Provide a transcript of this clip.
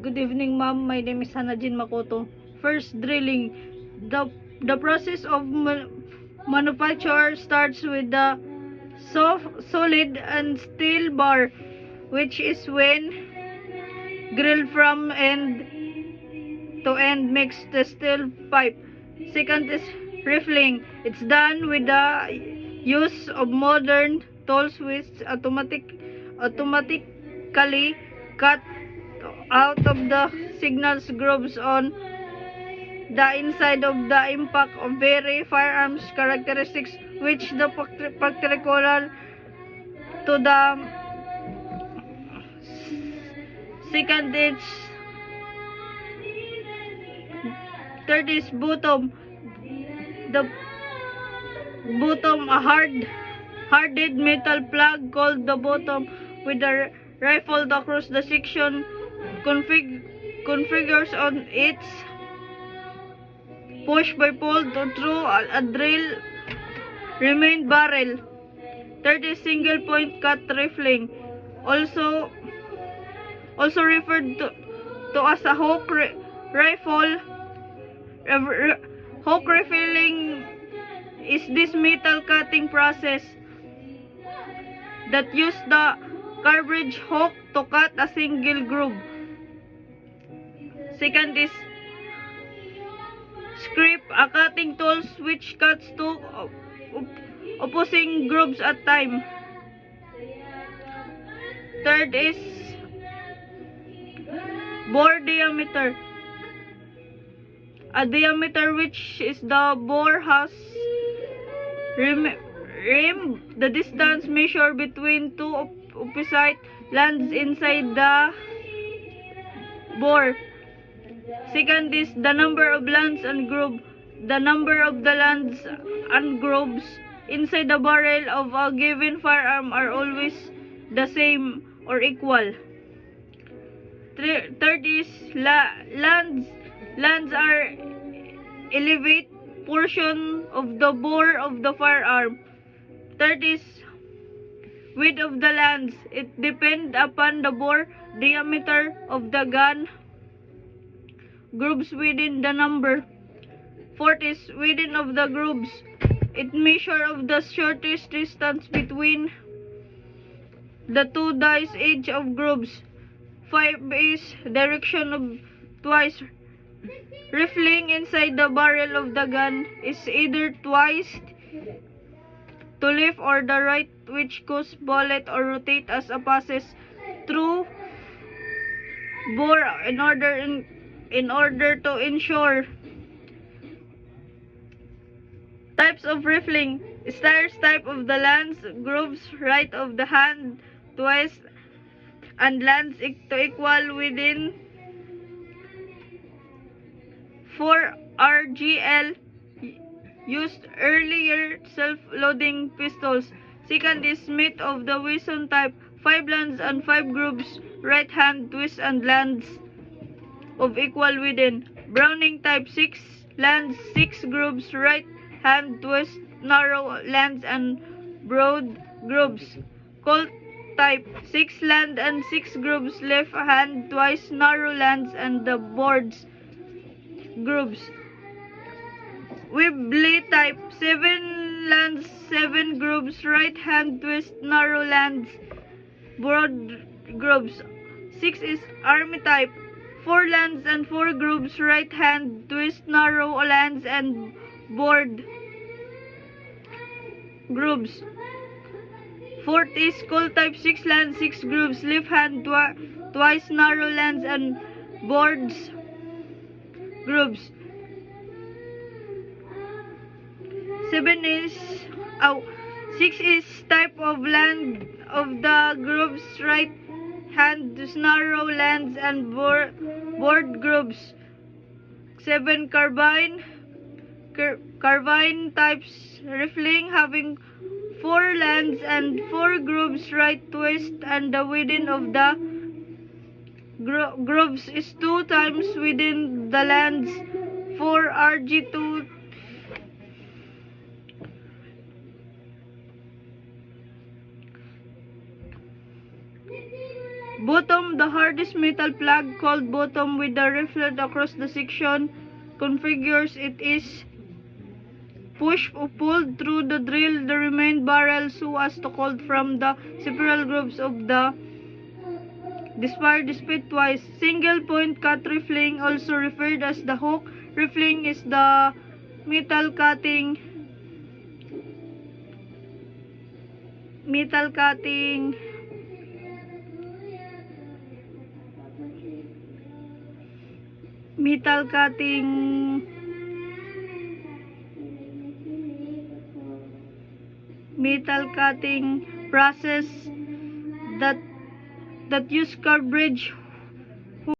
Good evening, ma'am. My name is Hanajin Makoto. First, drilling. The process of manufacture starts with the solid and steel bar, which is when drilled from end to end makes the steel pipe. Second is rifling. It's done with the use of modern tools which automatically cut out of the signals grooves on the inside of the impact of very firearms characteristics which the particular to the second is third is bottom. The bottom, a hardened metal plug called the bottom with a rifle across the section configures on its push by pull to through a drill remain barrel. Third is single point cut rifling, also referred to as a hawk rifle. Hawk rifling is this metal cutting process that use the cartridge hook to cut a single groove. Second is scrape, a cutting tool which cuts two opposing grooves at time. Third is bore diameter, a diameter which is the bore has rim the distance measured between two opposite lands inside the bore. Second is the number of lands and groove. The number of the lands and grooves inside the barrel of a given firearm are always the same or equal. Third is lands. Lands are elevate portion of the bore of the firearm. Third is width of the lands. It depends upon the bore diameter of the gun grooves within the number. Fourth is within of the grooves. It measure of the shortest distance between the two dice edge of grooves. Five is direction of twice. Rifling inside the barrel of the gun is either twice to left or the right, which cause bullet or rotate as a passes through bore in order to ensure. Types of rifling. Stairs type of the lands grooves right of the hand twice and lands to equal within 4 RGL used earlier self-loading pistols. Second is Smith of the Wesson type, 5 lands and 5 grooves, right hand twist and lands of equal within. Browning type, 6 lands, 6 grooves, right hand twist, narrow lands and broad grooves. Colt type, 6 land and 6 grooves, left hand twice, narrow lands and the boards grooves. Webley type, 7 lands, 7 grooves, right hand twist, narrow lands, broad grooves. 6 is Army type, 4 lands and 4 grooves, right hand twist, narrow lands and board grooves. Fourth is Colt type, 6 lands, 6 grooves, left hand twice, narrow lands and boards grooves. 6 is type of land of the grooves, right hand narrow lands and board grooves. 7 carbine types rifling having 4 lands and 4 grooves, right twist and the within of the grooves is 2 times within the lands. 4 RG2 bottom bottom, the hardest metal plug called bottom with the reflet across the section configures it is pushed or pulled through the drill the remained barrel so as to cold from the several grooves of the spar despite twice. Single point cut rifling, also referred as the hook rifling, is the metal cutting metal cutting metal cutting metal cutting process that use curved bridge